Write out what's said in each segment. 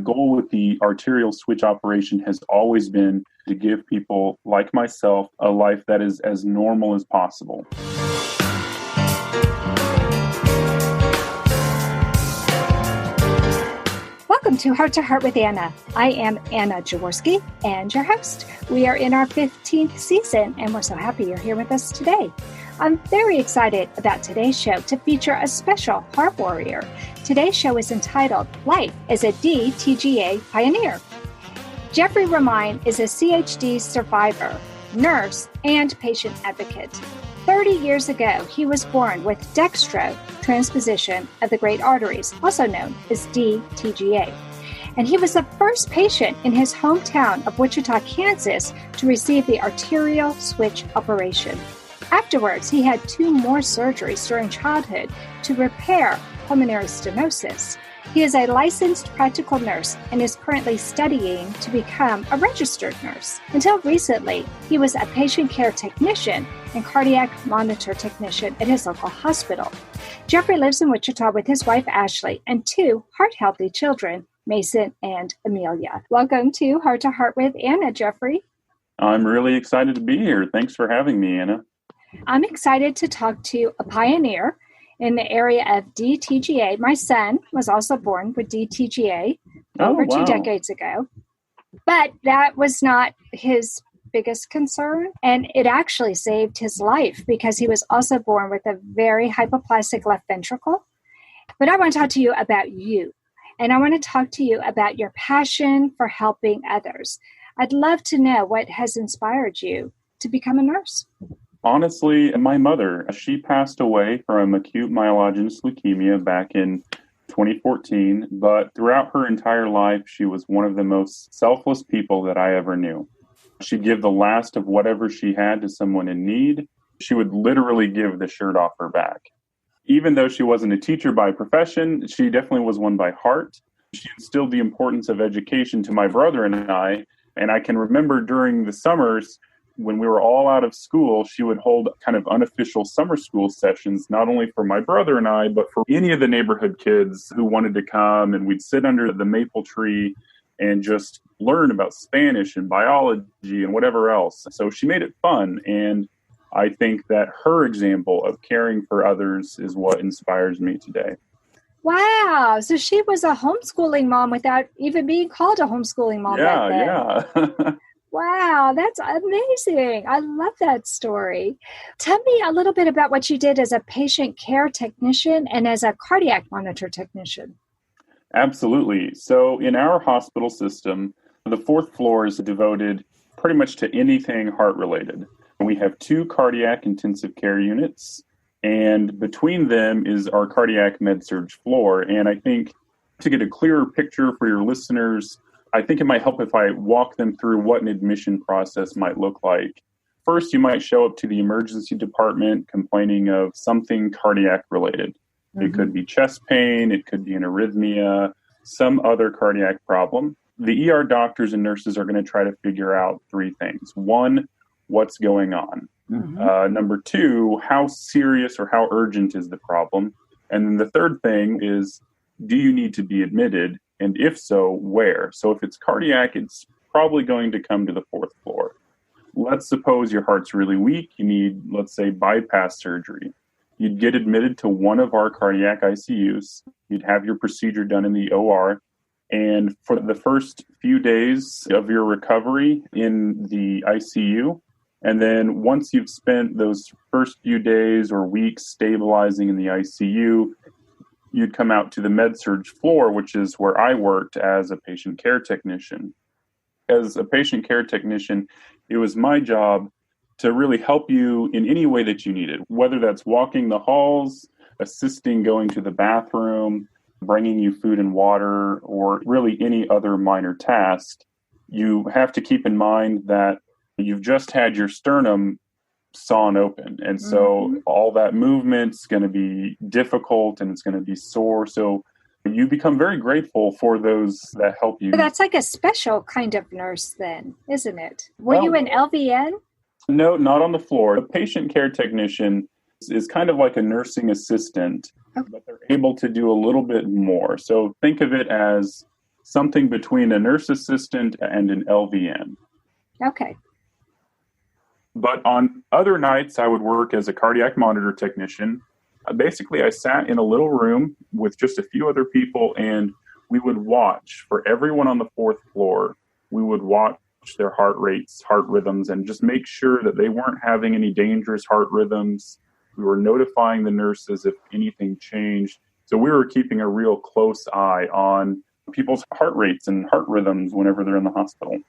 goal with the arterial switch operation has always been to give people like myself a life that is as normal as possible. Welcome to Heart with Anna. I am Anna Jaworski and your host. We are in our 15th season and we're so happy you're here with us today. I'm very excited about today's show to feature a special heart warrior. Today's show is entitled Life as a d-TGA Pioneer. Jeffrey Romine is a CHD survivor, nurse, and patient advocate. 30 years ago, he was born with dextro transposition of the great arteries, also known as d-TGA. And he was the first patient in his hometown of Wichita, Kansas, to receive the arterial switch operation. Afterwards, he had 2 more surgeries during childhood to repair pulmonary stenosis. He is a licensed practical nurse and is currently studying to become a registered nurse. Until recently, he was a patient care technician and cardiac monitor technician at his local hospital. Jeffrey lives in Wichita with his wife, Ashley, and 2 heart-healthy children, Mason and Amelia. Welcome to Heart with Anna, Jeffrey. I'm really excited to be here. Thanks for having me, Anna. I'm excited to talk to a pioneer in the area of d-TGA. My son was also born with d-TGA over 2 decades ago, but that was not his biggest concern, and it actually saved his life because he was also born with a very hypoplastic left ventricle. But I want to talk to you about you, and I want to talk to you about your passion for helping others. I'd love to know what has inspired you to become a nurse. Honestly, my mother, she passed away from acute myelogenous leukemia back in 2014, but throughout her entire life, she was one of the most selfless people that I ever knew. She'd give the last of whatever she had to someone in need. She would literally give the shirt off her back. Even though she wasn't a teacher by profession, she definitely was one by heart. She instilled the importance of education to my brother and I can remember during the summers, when we were all out of school, she would hold kind of unofficial summer school sessions, not only for my brother and I, but for any of the neighborhood kids who wanted to come. And we'd sit under the maple tree and just learn about Spanish and biology and whatever else. So she made it fun. And I think that her example of caring for others is what inspires me today. Wow. So she was a homeschooling mom without even being called a homeschooling mom back then. Yeah. Wow, that's amazing. I love that story. Tell me a little bit about what you did as a patient care technician and as a cardiac monitor technician. Absolutely. So in our hospital system, the 4th floor is devoted pretty much to anything heart-related. We have 2 cardiac intensive care units, and between them is our cardiac med-surg floor. And I think to get a clearer picture for your listeners, I think it might help if I walk them through what an admission process might look like. First, you might show up to the emergency department complaining of something cardiac related. Mm-hmm. It could be chest pain, it could be an arrhythmia, some other cardiac problem. The ER doctors and nurses are going to try to figure out 3 things. 1, what's going on? Mm-hmm. Number 2, how serious or how urgent is the problem? And then the 3rd thing is, do you need to be admitted? And if so, where? So if it's cardiac, it's probably going to come to the 4th floor. Let's suppose your heart's really weak. You need, let's say, bypass surgery. You'd get admitted to one of our cardiac ICUs. You'd have your procedure done in the OR. And for the first few days of your recovery in the ICU, and then once you've spent those first few days or weeks stabilizing in the ICU, you'd come out to the med-surg floor, which is where I worked as a patient care technician. As a patient care technician, it was my job to really help you in any way that you needed, whether that's walking the halls, assisting going to the bathroom, bringing you food and water, or really any other minor task. You have to keep in mind that you've just had your sternum sawn open. And so all that movement's going to be difficult and it's going to be sore. So you become very grateful for those that help you. That's like a special kind of nurse then, isn't it? Were you an LVN? No, not on the floor. A patient care technician is kind of like a nursing assistant, but they're able to do a little bit more. So think of it as something between a nurse assistant and an LVN. Okay. But on other nights, I would work as a cardiac monitor technician. Basically, I sat in a little room with just a few other people, and we would watch for everyone on the fourth floor. We would watch their heart rates, heart rhythms, and just make sure that they weren't having any dangerous heart rhythms. We were notifying the nurses if anything changed. So we were keeping a real close eye on people's heart rates and heart rhythms whenever they're in the hospital.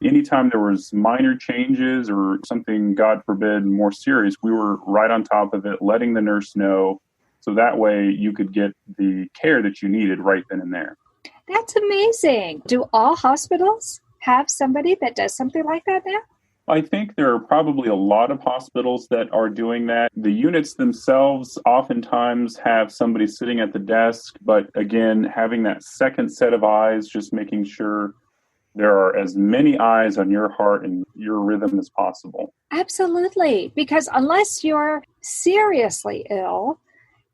Anytime there was minor changes or something, God forbid, more serious, we were right on top of it, letting the nurse know. So that way you could get the care that you needed right then and there. That's amazing. Do all hospitals have somebody that does something like that now? I think there are probably a lot of hospitals that are doing that. The units themselves oftentimes have somebody sitting at the desk, but again, having that second set of eyes, just making sure there are as many eyes on your heart and your rhythm as possible. Absolutely. Because unless you're seriously ill,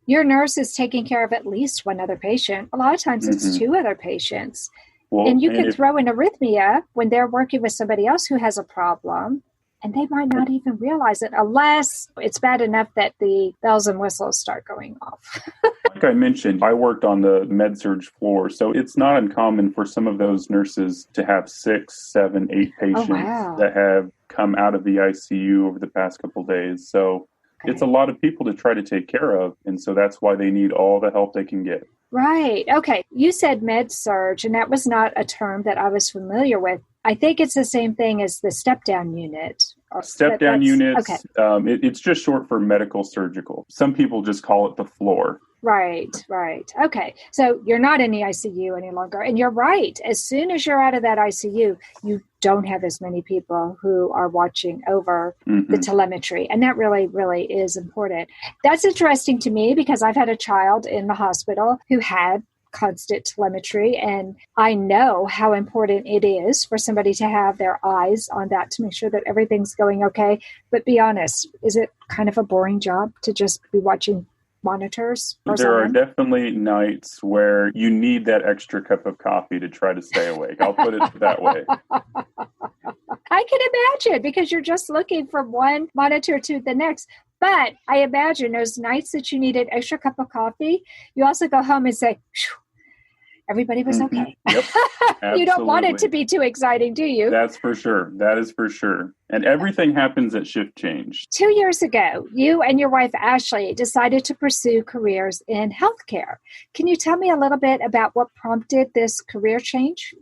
your nurse is taking care of at least one other patient. A lot of times it's two other patients. Well, and you can throw in arrhythmia when they're working with somebody else who has a problem, and they might not even realize it unless it's bad enough that the bells and whistles start going off. Like I mentioned, I worked on the med-surg floor, so it's not uncommon for some of those nurses to have 6, 7, 8 patients that have come out of the ICU over the past couple of days. So it's a lot of people to try to take care of, and so that's why they need all the help they can get. Right. Okay. You said med-surg, and that was not a term that I was familiar with. I think it's the same thing as the step-down unit. Step-down units, it's just short for medical surgical. Some people just call it the floor. Right. Okay. So you're not in the ICU any longer. And you're right. As soon as you're out of that ICU, you don't have as many people who are watching over the telemetry. And that really, really is important. That's interesting to me because I've had a child in the hospital who had constant telemetry, and I know how important it is for somebody to have their eyes on that to make sure that everything's going okay. But be honest, is it kind of a boring job to just be watching monitors? There are definitely nights where you need that extra cup of coffee to try to stay awake. I'll put it that way. I can imagine, because you're just looking from one monitor to the next. But I imagine those nights that you need an extra cup of coffee, you also go home and say, everybody was okay. Yep, you don't want it to be too exciting, do you? That's for sure. That is for sure. And everything happens at shift change. 2 years ago, you and your wife, Ashley, decided to pursue careers in healthcare. Can you tell me a little bit about what prompted this career change?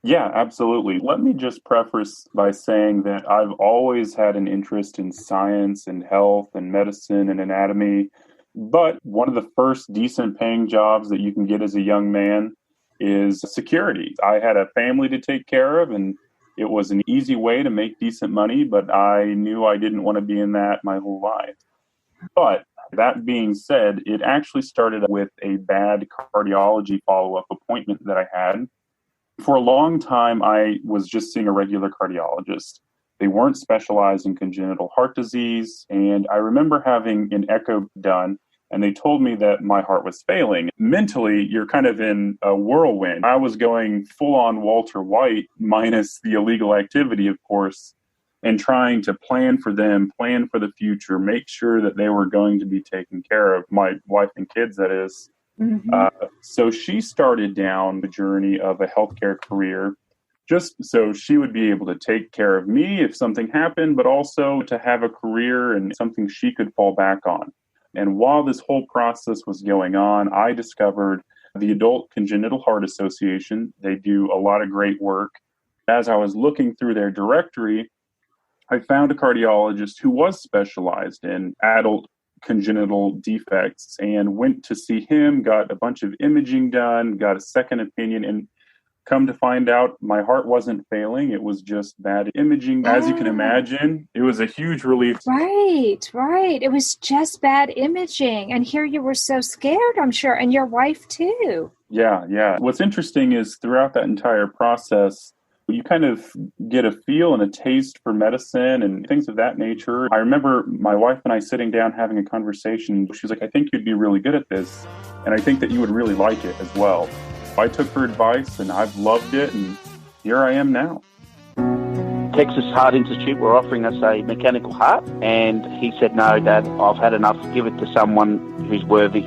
Yeah, absolutely. Let me just preface by saying that I've always had an interest in science and health and medicine and anatomy. But one of the first decent paying jobs that you can get as a young man is security. I had a family to take care of, and it was an easy way to make decent money, but I knew I didn't want to be in that my whole life. But that being said, it actually started with a bad cardiology follow-up appointment that I had. For a long time, I was just seeing a regular cardiologist. They weren't specialized in congenital heart disease, and I remember having an echo done, and they told me that my heart was failing. Mentally, you're kind of in a whirlwind. I was going full-on Walter White, minus the illegal activity, of course, and trying to plan for them, plan for the future, make sure that they were going to be taken care of, my wife and kids, that is. So she started down the journey of a healthcare career, just so she would be able to take care of me if something happened, but also to have a career and something she could fall back on. And while this whole process was going on, I discovered the Adult Congenital Heart Association. They do a lot of great work. As I was looking through their directory, I found a cardiologist who was specialized in adult congenital defects and went to see him, got a bunch of imaging done, got a second opinion, and come to find out my heart wasn't failing. It was just bad imaging. As you can imagine, it was a huge relief. Right. It was just bad imaging. And here you were so scared, I'm sure, and your wife too. Yeah. What's interesting is throughout that entire process, you kind of get a feel and a taste for medicine and things of that nature. I remember my wife and I sitting down having a conversation. She was like, I think you'd be really good at this, and I think that you would really like it as well. I took her advice and I've loved it, and here I am now. Texas Heart Institute were offering us a mechanical heart, and he said, "No, Dad, I've had enough. Give it to someone who's worthy."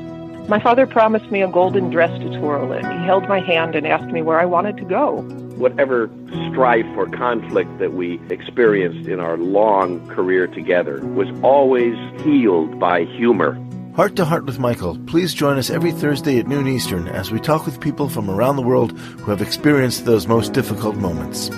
My father promised me a golden dress to twirl in. He held my hand and asked me where I wanted to go. Whatever strife or conflict that we experienced in our long career together was always healed by humor. Heart to Heart with Michael. Please join us every Thursday at noon Eastern as we talk with people from around the world who have experienced those most difficult moments.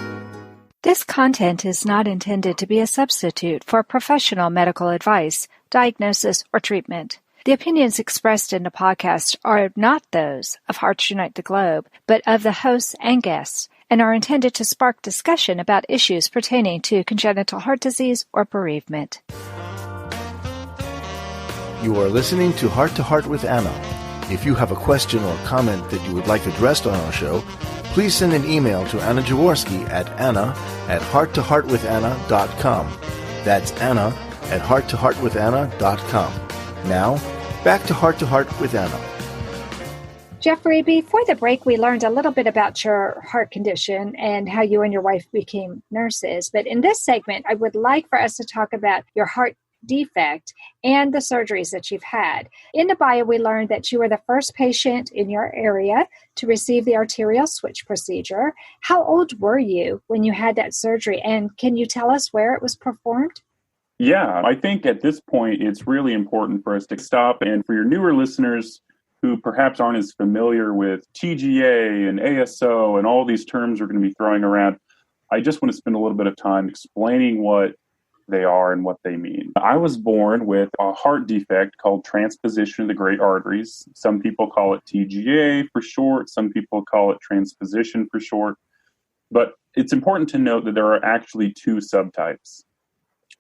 This content is not intended to be a substitute for professional medical advice, diagnosis, or treatment. The opinions expressed in the podcast are not those of Hearts Unite the Globe, but of the hosts and guests, and are intended to spark discussion about issues pertaining to congenital heart disease or bereavement. You are listening to Heart with Anna. If you have a question or comment that you would like addressed on our show, please send an email to Anna Jaworski at anna@hearttoheartwithanna.com. That's anna@hearttoheartwithanna.com. Now, back to Heart with Anna. Jeffrey, before the break, we learned a little bit about your heart condition and how you and your wife became nurses. But in this segment, I would like for us to talk about your heart defect and the surgeries that you've had. In the bio, we learned that you were the first patient in your area to receive the arterial switch procedure. How old were you when you had that surgery? And can you tell us where it was performed? Yeah, I think at this point, it's really important for us to stop. And for your newer listeners who perhaps aren't as familiar with TGA and ASO and all these terms we're going to be throwing around, I just want to spend a little bit of time explaining what they are and what they mean. I was born with a heart defect called transposition of the great arteries. Some people call it TGA for short. Some people call it transposition for short. But it's important to note that there are actually two subtypes.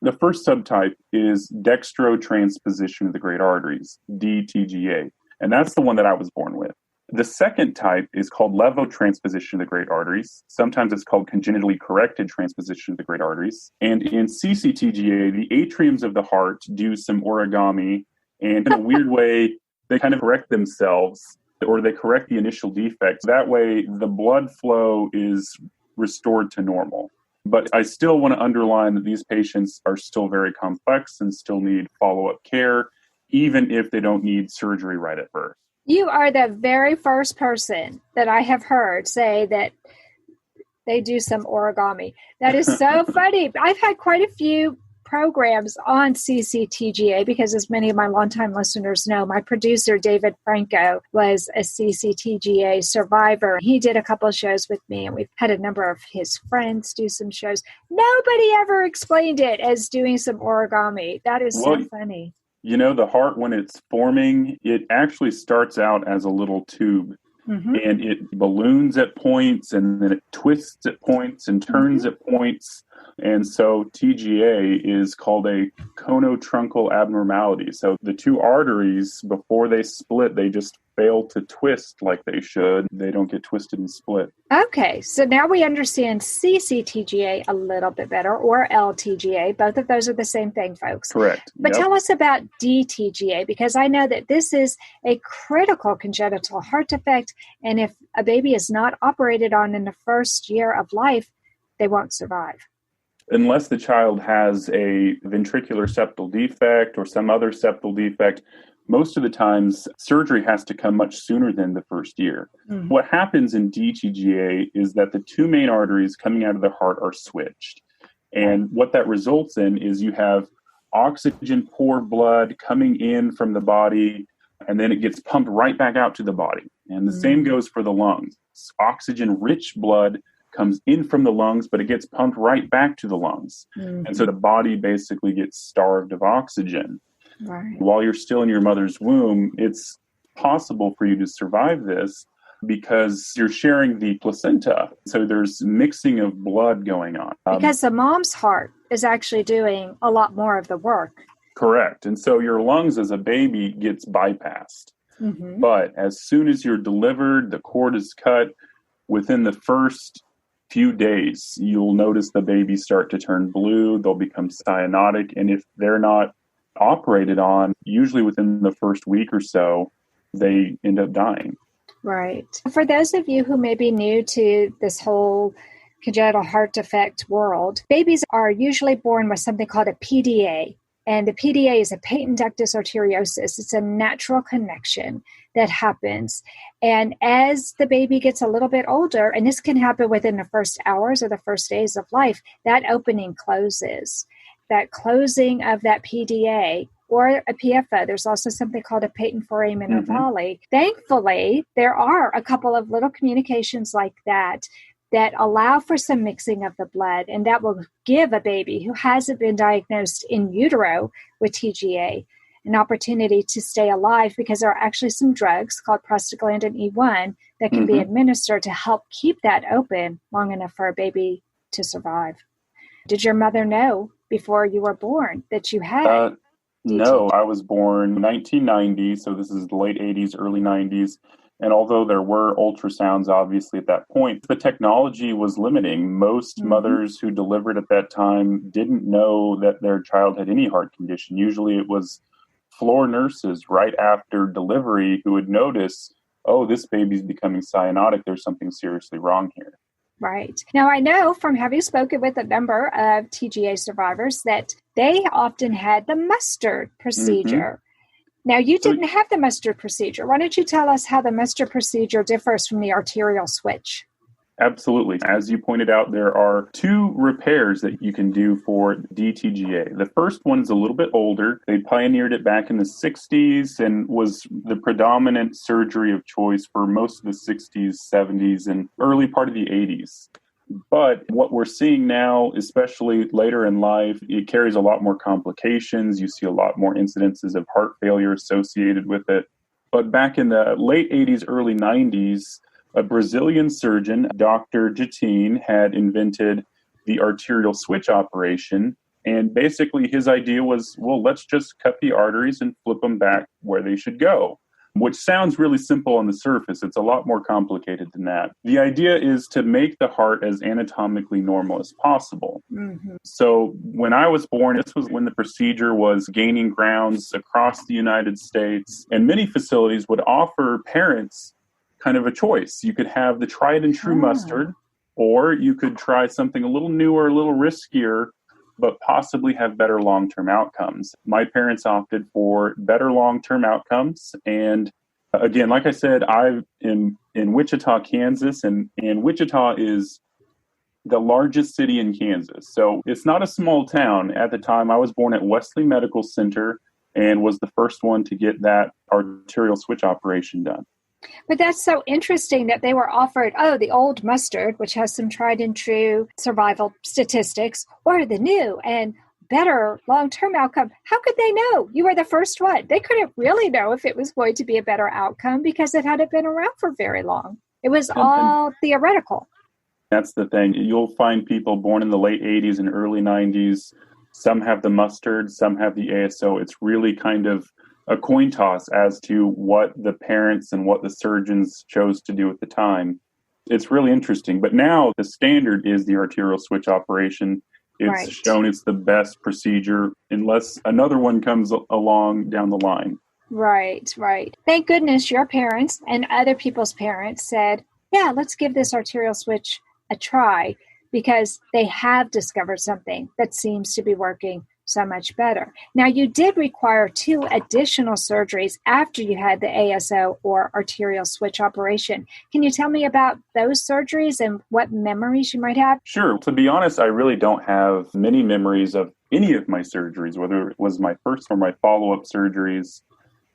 The first subtype is dextrotransposition of the great arteries, d-TGA. And that's the one that I was born with. The second type is called levotransposition of the great arteries. Sometimes it's called congenitally corrected transposition of the great arteries. And in CCTGA, the atriums of the heart do some origami, and in a weird way, they kind of correct themselves, or they correct the initial defects. That way, the blood flow is restored to normal. But I still want to underline that these patients are still very complex and still need follow-up care, even if they don't need surgery right at birth. You are the very first person that I have heard say that they do some origami. That is so funny. I've had quite a few programs on CCTGA because, as many of my longtime listeners know, my producer, David Franco, was a CCTGA survivor. He did a couple of shows with me, and we've had a number of his friends do some shows. Nobody ever explained it as doing some origami. That is so funny. You know, the heart, when it's forming, it actually starts out as a little tube. Mm-hmm. And it balloons at points, and then it twists at points and turns at points. And so TGA is called a conotruncal abnormality. So the two arteries, before they split, they just fail to twist like they should. They don't get twisted and split. Okay, so now we understand CCTGA a little bit better, or lTGA. Both of those are the same thing, folks. Correct. But tell us about dTGA, because I know that this is a critical congenital heart defect, and if a baby is not operated on in the first year of life, they won't survive. Unless the child has a ventricular septal defect or some other septal defect, most of the times surgery has to come much sooner than the first year. Mm-hmm. What happens in dTGA is that the two main arteries coming out of the heart are switched. And what that results in is you have oxygen poor blood coming in from the body, and then it gets pumped right back out to the body. And the same goes for the lungs. Oxygen rich blood comes in from the lungs, but it gets pumped right back to the lungs. Mm-hmm. And so the body basically gets starved of oxygen. Right. While you're still in your mother's womb, it's possible for you to survive this because you're sharing the placenta. So there's mixing of blood going on. Because the mom's heart is actually doing a lot more of the work. Correct. And so your lungs as a baby gets bypassed. Mm-hmm. But as soon as you're delivered, the cord is cut, within the first few days, you'll notice the babies start to turn blue. They'll become cyanotic. And if they're not operated on, usually within the first week or so, they end up dying. Right. For those of you who may be new to this whole congenital heart defect world, babies are usually born with something called a PDA. And the PDA is a patent ductus arteriosus. It's a natural connection that happens. And as the baby gets a little bit older, and this can happen within the first hours or the first days of life, that opening closes. That closing of that PDA or a PFO, there's also something called a patent foramen ovale. Thankfully, there are a couple of little communications like that allow for some mixing of the blood, and that will give a baby who hasn't been diagnosed in utero with TGA an opportunity to stay alive, because there are actually some drugs called prostaglandin E1 that can be administered to help keep that open long enough for a baby to survive. Did your mother know before you were born that you had No, I was born 1990, so this is the late 80s, early 90s. And although there were ultrasounds, obviously, at that point, the technology was limiting. Most mothers who delivered at that time didn't know that their child had any heart condition. Usually it was floor nurses right after delivery who would notice, oh, this baby's becoming cyanotic. There's something seriously wrong here. Right. Now, I know from having spoken with a number of TGA survivors that they often had the mustard procedure. Now, you didn't have the mustard procedure. Why don't you tell us how the mustard procedure differs from the arterial switch? Absolutely. As you pointed out, there are two repairs that you can do for d-TGA. The first one is a little bit older. They pioneered it back in the 60s and was the predominant surgery of choice for most of the 60s, 70s, and early part of the 80s. But what we're seeing now, especially later in life, it carries a lot more complications. You see a lot more incidences of heart failure associated with it. But back in the late 80s, early 90s, a Brazilian surgeon, Dr. Jatin, had invented the arterial switch operation. And basically his idea was, well, let's just cut the arteries and flip them back where they should go, which sounds really simple on the surface. It's a lot more complicated than that. The idea is to make the heart as anatomically normal as possible. So when I was born, this was when the procedure was gaining grounds across the United States, and many facilities would offer parents kind of a choice. You could have the tried and true mustard, or you could try something a little newer, a little riskier, but possibly have better long-term outcomes. My parents opted for better long-term outcomes. And again, like I said, I'm in Wichita, Kansas, and Wichita is the largest city in Kansas. So it's not a small town. At the time, I was born at Wesley Medical Center and was the first one to get that arterial switch operation done. But that's so interesting that they were offered, the old mustard, which has some tried and true survival statistics, or the new and better long-term outcome. How could they know? You were the first one. They couldn't really know if it was going to be a better outcome because it hadn't been around for very long. It was all theoretical. That's the thing. You'll find people born in the late 80s and early 90s. Some have the mustard, some have the ASO. It's really kind of a coin toss as to what the parents and what the surgeons chose to do at the time. It's really interesting. But now the standard is the arterial switch operation. It's shown it's the best procedure unless another one comes along down the line. Right. Thank goodness your parents and other people's parents said, yeah, let's give this arterial switch a try, because they have discovered something that seems to be working so much better. Now, you did require 2 additional surgeries after you had the ASO or arterial switch operation. Can you tell me about those surgeries and what memories you might have? Sure. To be honest, I really don't have many memories of any of my surgeries, whether it was my first or my follow-up surgeries.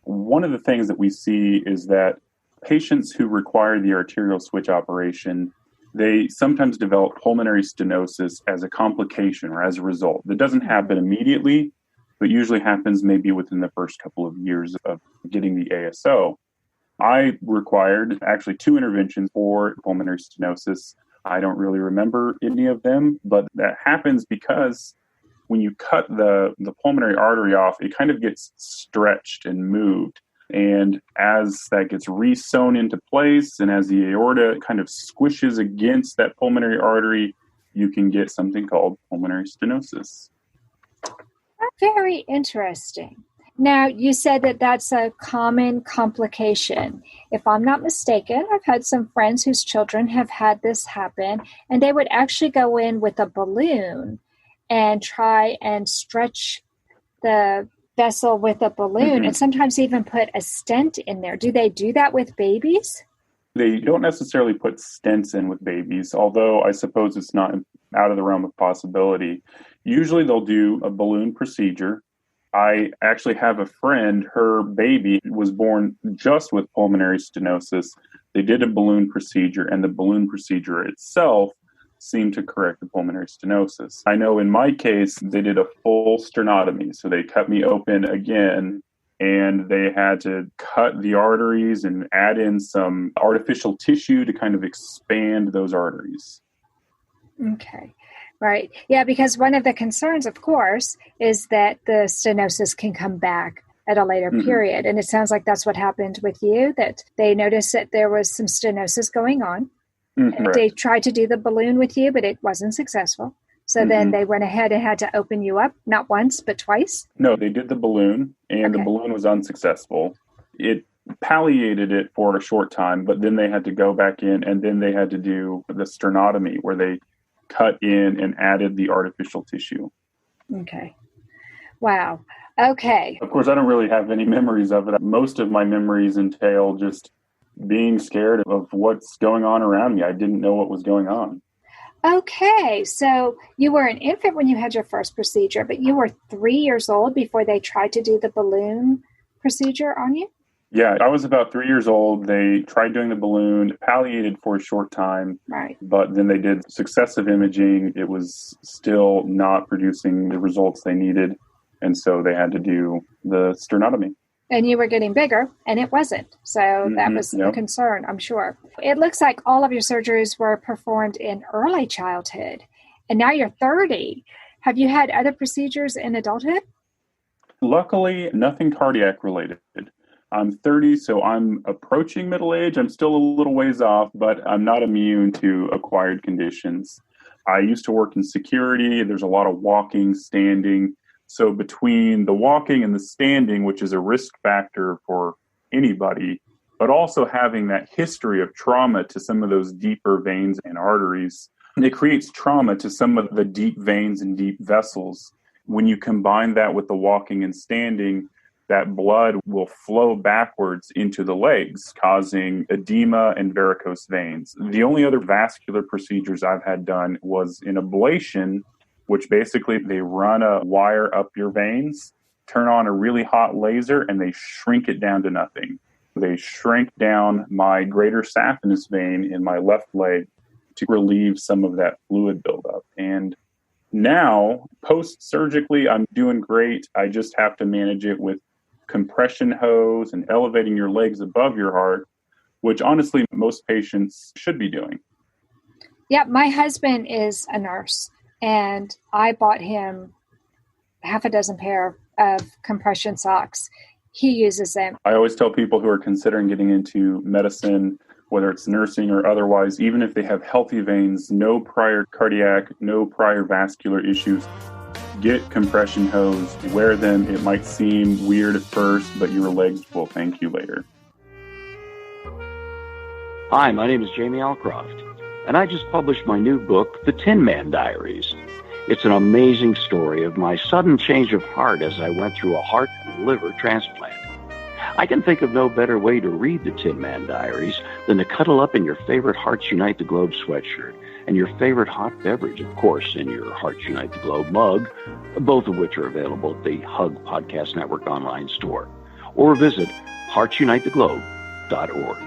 One of the things that we see is that patients who require the arterial switch operation, they sometimes develop pulmonary stenosis as a complication or as a result. That doesn't happen immediately, but usually happens maybe within the first couple of years of getting the ASO. I required actually 2 interventions for pulmonary stenosis. I don't really remember any of them, but that happens because when you cut the pulmonary artery off, it kind of gets stretched and moved. And as that gets re-sewn into place and as the aorta kind of squishes against that pulmonary artery, you can get something called pulmonary stenosis. Very interesting. Now, you said that that's a common complication. If I'm not mistaken, I've had some friends whose children have had this happen, and they would actually go in with a balloon and try and stretch the vessel with a balloon and sometimes even put a stent in there. Do they do that with babies? They don't necessarily put stents in with babies, although I suppose it's not out of the realm of possibility. Usually they'll do a balloon procedure. I actually have a friend, her baby was born just with pulmonary stenosis. They did a balloon procedure, and the balloon procedure itself seemed to correct the pulmonary stenosis. I know in my case, they did a full sternotomy. So they cut me open again, and they had to cut the arteries and add in some artificial tissue to kind of expand those arteries. Okay. Right. Yeah, because one of the concerns, of course, is that the stenosis can come back at a later period. And it sounds like that's what happened with you, that they noticed that there was some stenosis going on. They tried to do the balloon with you, but it wasn't successful. So then they went ahead and had to open you up, not once, but twice? No, they did the balloon, and the balloon was unsuccessful. It palliated it for a short time, but then they had to go back in, and then they had to do the sternotomy, where they cut in and added the artificial tissue. Okay. Wow. Okay. Of course, I don't really have any memories of it. Most of my memories entail just being scared of what's going on around me. I didn't know what was going on. Okay. So you were an infant when you had your first procedure, but you were 3 years old before they tried to do the balloon procedure on you? Yeah, I was about 3 years old. They tried doing the balloon, palliated for a short time, but then they did successive imaging. It was still not producing the results they needed, and so they had to do the sternotomy. And you were getting bigger, and it wasn't. So that was a concern, I'm sure. It looks like all of your surgeries were performed in early childhood, and now you're 30. Have you had other procedures in adulthood? Luckily, nothing cardiac related. I'm 30, so I'm approaching middle age. I'm still a little ways off, but I'm not immune to acquired conditions. I used to work in security. There's a lot of walking, standing. So between the walking and the standing, which is a risk factor for anybody, but also having that history of trauma to some of those deeper veins and arteries, it creates trauma to some of the deep veins and deep vessels. When you combine that with the walking and standing, that blood will flow backwards into the legs, causing edema and varicose veins. The only other vascular procedures I've had done was an ablation, which basically they run a wire up your veins, turn on a really hot laser, and they shrink it down to nothing. They shrink down my greater saphenous vein in my left leg to relieve some of that fluid buildup. And now, post-surgically, I'm doing great. I just have to manage it with compression hose and elevating your legs above your heart, which honestly most patients should be doing. Yeah, my husband is a nurse, and I bought him half a dozen pair of compression socks. He uses them. I always tell people who are considering getting into medicine, whether it's nursing or otherwise, even if they have healthy veins, no prior cardiac, no prior vascular issues, get compression hose, wear them. It might seem weird at first, but your legs will thank you later. Hi, my name is Jamie Alcroft, and I just published my new book, The Tin Man Diaries. It's an amazing story of my sudden change of heart as I went through a heart and liver transplant. I can think of no better way to read The Tin Man Diaries than to cuddle up in your favorite Hearts Unite the Globe sweatshirt and your favorite hot beverage, of course, in your Hearts Unite the Globe mug, both of which are available at the Hug Podcast Network online store, or visit heartsunitetheglobe.org.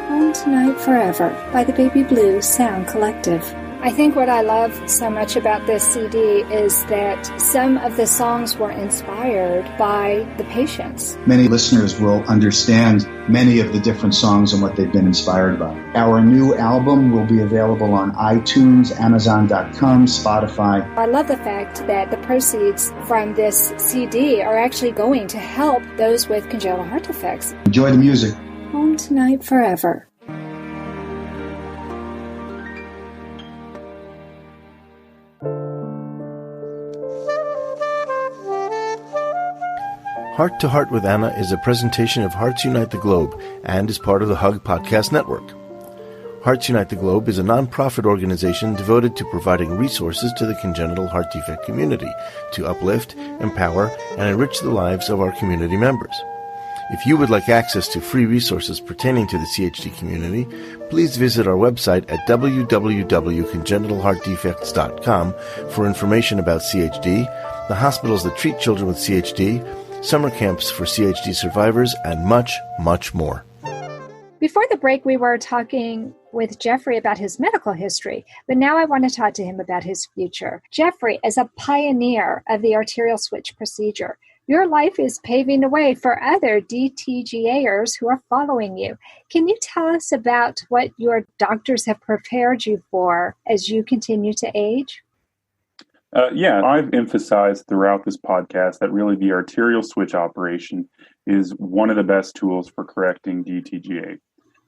Home Tonight Forever by the Baby Blue Sound Collective. I think what I love so much about this CD is that some of the songs were inspired by the patients. Many listeners will understand many of the different songs and what they've been inspired by. Our new album will be available on iTunes, Amazon.com, Spotify. I love the fact that the proceeds from this CD are actually going to help those with congenital heart defects. Enjoy the music. Home Tonight Forever. Heart to Heart with Anna is a presentation of Hearts Unite the Globe and is part of the Hug Podcast Network. Hearts Unite the Globe is a non-profit organization devoted to providing resources to the congenital heart defect community to uplift, empower, and enrich the lives of our community members. If you would like access to free resources pertaining to the CHD community, please visit our website at www.congenitalheartdefects.com for information about CHD, the hospitals that treat children with CHD, summer camps for CHD survivors, and much, much more. Before the break, we were talking with Jeffrey about his medical history, but now I want to talk to him about his future. Jeffrey, as a pioneer of the arterial switch procedure, your life is paving the way for other dTGAers who are following you. Can you tell us about what your doctors have prepared you for as you continue to age? I've emphasized throughout this podcast that really the arterial switch operation is one of the best tools for correcting dTGA.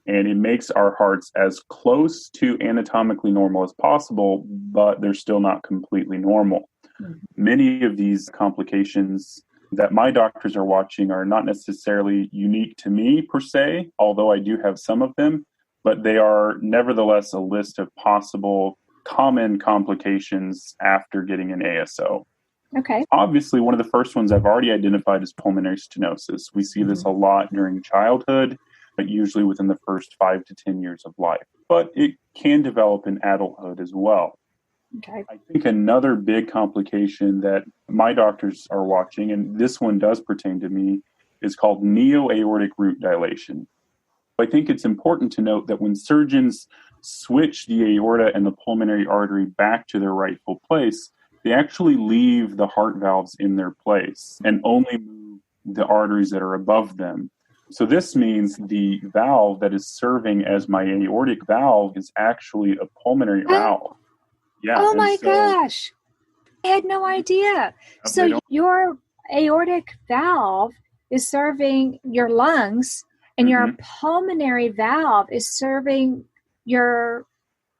And it makes our hearts as close to anatomically normal as possible, but they're still not completely normal. Mm-hmm. Many of these complications that my doctors are watching are not necessarily unique to me per se, although I do have some of them, but they are nevertheless a list of possible common complications after getting an ASO. Okay. Obviously, one of the first ones I've already identified is pulmonary stenosis. We see this a lot during childhood, but usually within the first 5 to 10 years of life. But it can develop in adulthood as well. Okay. I think another big complication that my doctors are watching, and this one does pertain to me, is called neo-aortic root dilation. I think it's important to note that when surgeons switch the aorta and the pulmonary artery back to their rightful place, they actually leave the heart valves in their place and only move the arteries that are above them. So this means the valve that is serving as my aortic valve is actually a pulmonary valve. Yeah. Oh my gosh. I had no idea. So your aortic valve is serving your lungs and your pulmonary valve is serving your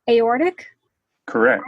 aortic? Correct.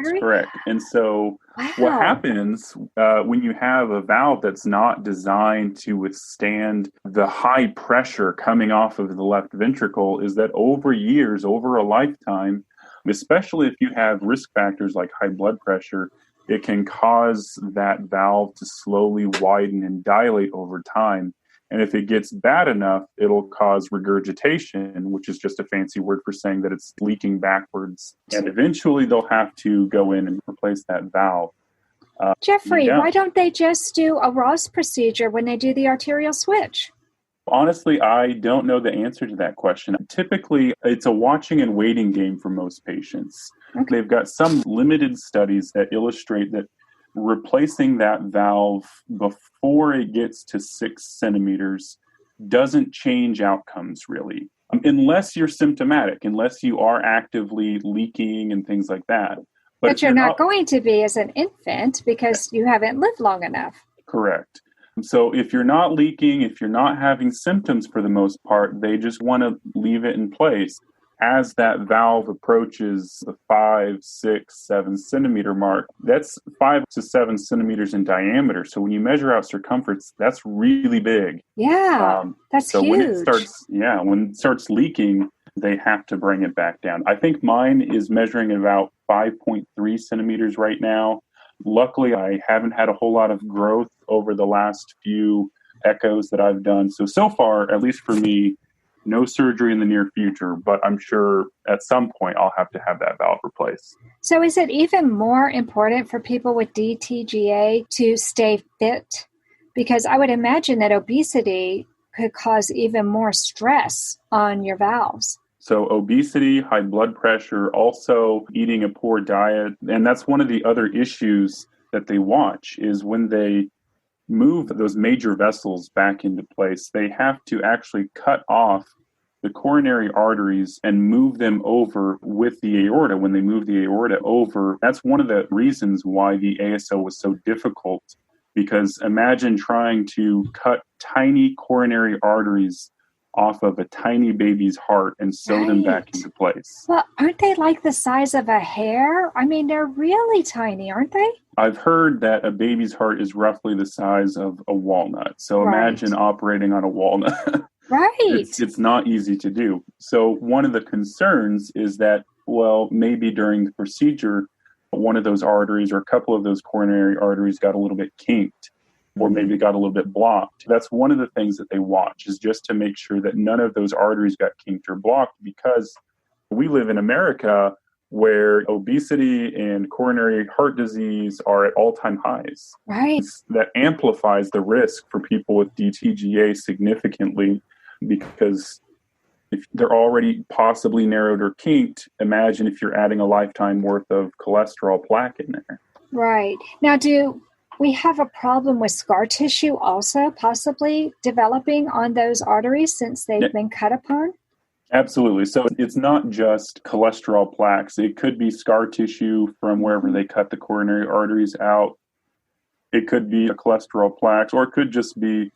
And so what happens when you have a valve that's not designed to withstand the high pressure coming off of the left ventricle is that over years, over a lifetime, especially if you have risk factors like high blood pressure, it can cause that valve to slowly widen and dilate over time. And if it gets bad enough, it'll cause regurgitation, which is just a fancy word for saying that it's leaking backwards. And eventually they'll have to go in and replace that valve. Jeffrey, why don't they just do a Ross procedure when they do the arterial switch? Honestly, I don't know the answer to that question. Typically, it's a watching and waiting game for most patients. Okay. They've got some limited studies that illustrate that replacing that valve before it gets to 6 centimeters doesn't change outcomes really, unless you're symptomatic, unless you are actively leaking and things like that. But you're not going to be as an infant because you haven't lived long enough. Correct. So if you're not leaking, if you're not having symptoms for the most part, they just want to leave it in place. As that valve approaches the 5, 6, 7 centimeter mark, that's 5 to 7 centimeters in diameter. So when you measure out circumference, that's really big. Yeah, that's so huge. When it starts leaking, they have to bring it back down. I think mine is measuring about 5.3 centimeters right now. Luckily, I haven't had a whole lot of growth over the last few echoes that I've done. So far, at least for me, no surgery in the near future, but I'm sure at some point I'll have to have that valve replaced. So is it even more important for people with dTGA to stay fit? Because I would imagine that obesity could cause even more stress on your valves. So obesity, high blood pressure, also eating a poor diet. And that's one of the other issues that they watch is when they move those major vessels back into place, they have to actually cut off the coronary arteries and move them over with the aorta. When they move the aorta over, that's one of the reasons why the ASO was so difficult, because imagine trying to cut tiny coronary arteries off of a tiny baby's heart and sew them back into place. Well, aren't they like the size of a hair? I mean, they're really tiny, aren't they? I've heard that a baby's heart is roughly the size of a walnut. So imagine operating on a walnut. Right. It's not easy to do. So one of the concerns is that, well, maybe during the procedure, one of those arteries or a couple of those coronary arteries got a little bit kinked, or maybe got a little bit blocked. That's one of the things that they watch, is just to make sure that none of those arteries got kinked or blocked, because we live in America where obesity and coronary heart disease are at all-time highs. Right. That amplifies the risk for people with dTGA significantly, because if they're already possibly narrowed or kinked, imagine if you're adding a lifetime worth of cholesterol plaque in there. Right. Now, do we have a problem with scar tissue also possibly developing on those arteries since they've been cut upon? Absolutely. So it's not just cholesterol plaques. It could be scar tissue from wherever they cut the coronary arteries out. It could be a cholesterol plaques, or it could just be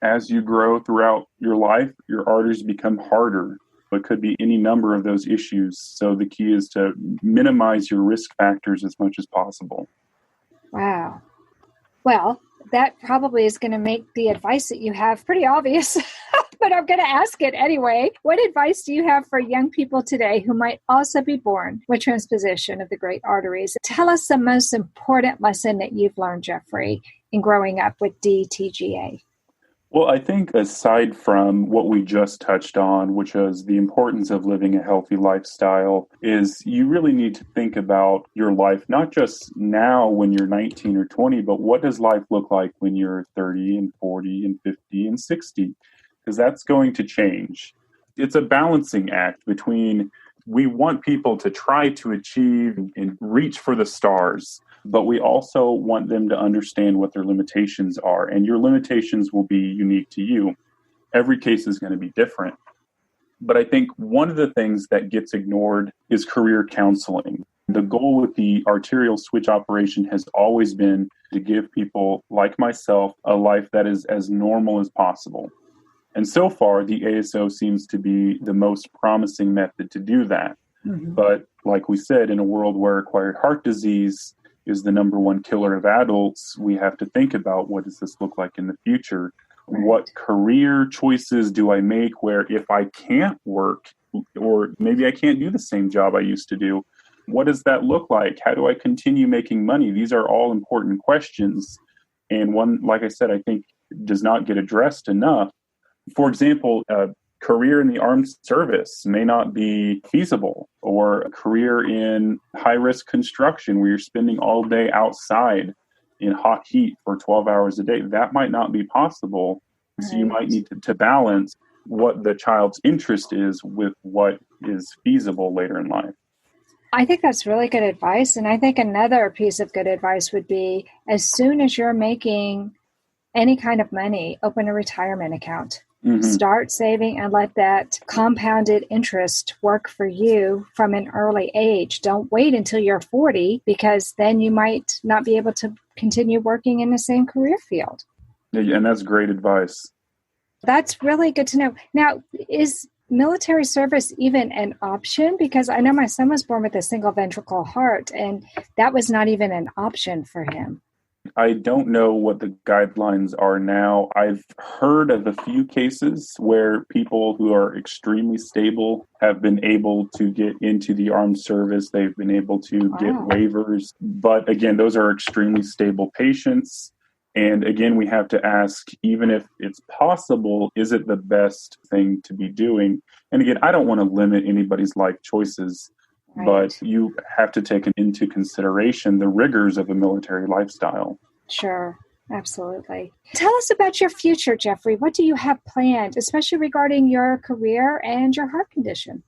as you grow throughout your life, your arteries become harder. It could be any number of those issues. So the key is to minimize your risk factors as much as possible. Wow. Well, that probably is going to make the advice that you have pretty obvious, but I'm going to ask it anyway. What advice do you have for young people today who might also be born with transposition of the great arteries? Tell us the most important lesson that you've learned, Jeffrey, in growing up with dTGA. Well, I think aside from what we just touched on, which is the importance of living a healthy lifestyle, is you really need to think about your life, not just now when you're 19 or 20, but what does life look like when you're 30 and 40 and 50 and 60? Because that's going to change. It's a balancing act between, we want people to try to achieve and reach for the stars, but we also want them to understand what their limitations are. And your limitations will be unique to you. Every case is going to be different. But I think one of the things that gets ignored is career counseling. The goal with the arterial switch operation has always been to give people like myself a life that is as normal as possible. And so far, the ASO seems to be the most promising method to do that. Mm-hmm. But like we said, in a world where acquired heart disease is the number one killer of adults, we have to think about, what does this look like in the future? Right. What career choices do I make where if I can't work, or maybe I can't do the same job I used to do, what does that look like? How do I continue making money? These are all important questions. And one, like I said, I think does not get addressed enough. For example, a career in the armed service may not be feasible, or a career in high-risk construction where you're spending all day outside in hot heat for 12 hours a day. That might not be possible. Right. So you might need to balance what the child's interest is with what is feasible later in life. I think that's really good advice. And I think another piece of good advice would be, as soon as you're making any kind of money, open a retirement account. Mm-hmm. Start saving and let that compounded interest work for you from an early age. Don't wait until you're 40, because then you might not be able to continue working in the same career field. Yeah, and that's great advice. That's really good to know. Now, is military service even an option? Because I know my son was born with a single ventricle heart, and that was not even an option for him. I don't know what the guidelines are now. I've heard of a few cases where people who are extremely stable have been able to get into the armed service. They've been able to get waivers. But again, those are extremely stable patients. And again, we have to ask, even if it's possible, is it the best thing to be doing? And again, I don't want to limit anybody's life choices. Right. But you have to take into consideration the rigors of a military lifestyle. Sure, absolutely. Tell us about your future, Jeffrey. What do you have planned, especially regarding your career and your heart condition?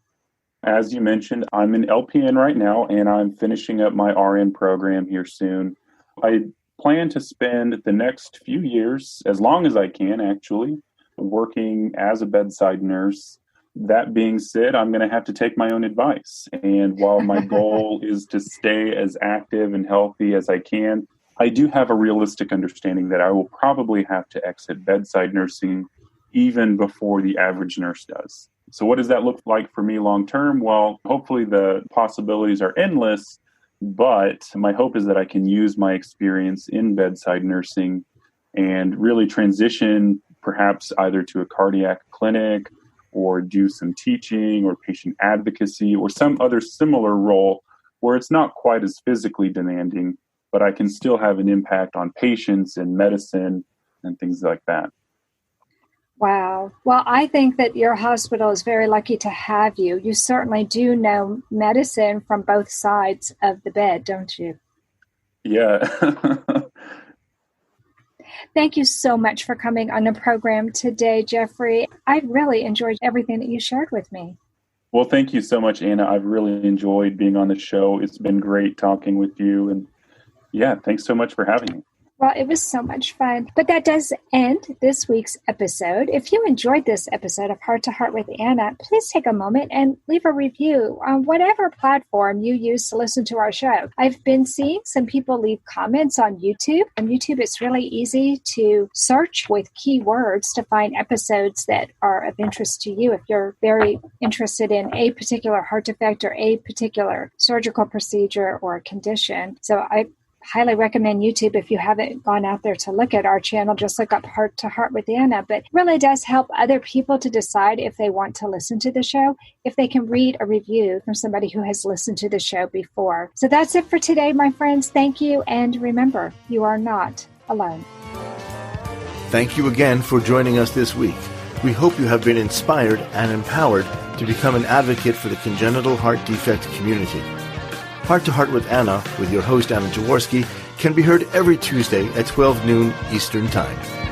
As you mentioned, I'm an LPN right now, and I'm finishing up my RN program here soon. I plan to spend the next few years, as long as I can actually, working as a bedside nurse. That being said, I'm going to have to take my own advice. And while my goal is to stay as active and healthy as I can, I do have a realistic understanding that I will probably have to exit bedside nursing even before the average nurse does. So what does that look like for me long term? Well, hopefully the possibilities are endless, but my hope is that I can use my experience in bedside nursing and really transition perhaps either to a cardiac clinic or do some teaching or patient advocacy or some other similar role where it's not quite as physically demanding, but I can still have an impact on patients and medicine and things like that. Wow. Well, I think that your hospital is very lucky to have you. You certainly do know medicine from both sides of the bed, don't you? Yeah. Thank you so much for coming on the program today, Jeffrey. I really enjoyed everything that you shared with me. Well, thank you so much, Anna. I've really enjoyed being on the show. It's been great talking with you. And yeah, thanks so much for having me. Well, it was so much fun. But that does end this week's episode. If you enjoyed this episode of Heart to Heart with Anna, please take a moment and leave a review on whatever platform you use to listen to our show. I've been seeing some people leave comments on YouTube. On YouTube, it's really easy to search with keywords to find episodes that are of interest to you if you're very interested in a particular heart defect or a particular surgical procedure or condition. So I highly recommend YouTube if you haven't gone out there to look at our channel. Just look up Heart to Heart with Anna. But it really does help other people to decide if they want to listen to the show, if they can read a review from somebody who has listened to the show before. So that's it for today, my friends. Thank you. And remember, you are not alone. Thank you again for joining us this week. We hope you have been inspired and empowered to become an advocate for the congenital heart defect community. Heart to Heart with Anna, with your host Anna Jaworski, can be heard every Tuesday at 12 noon Eastern Time.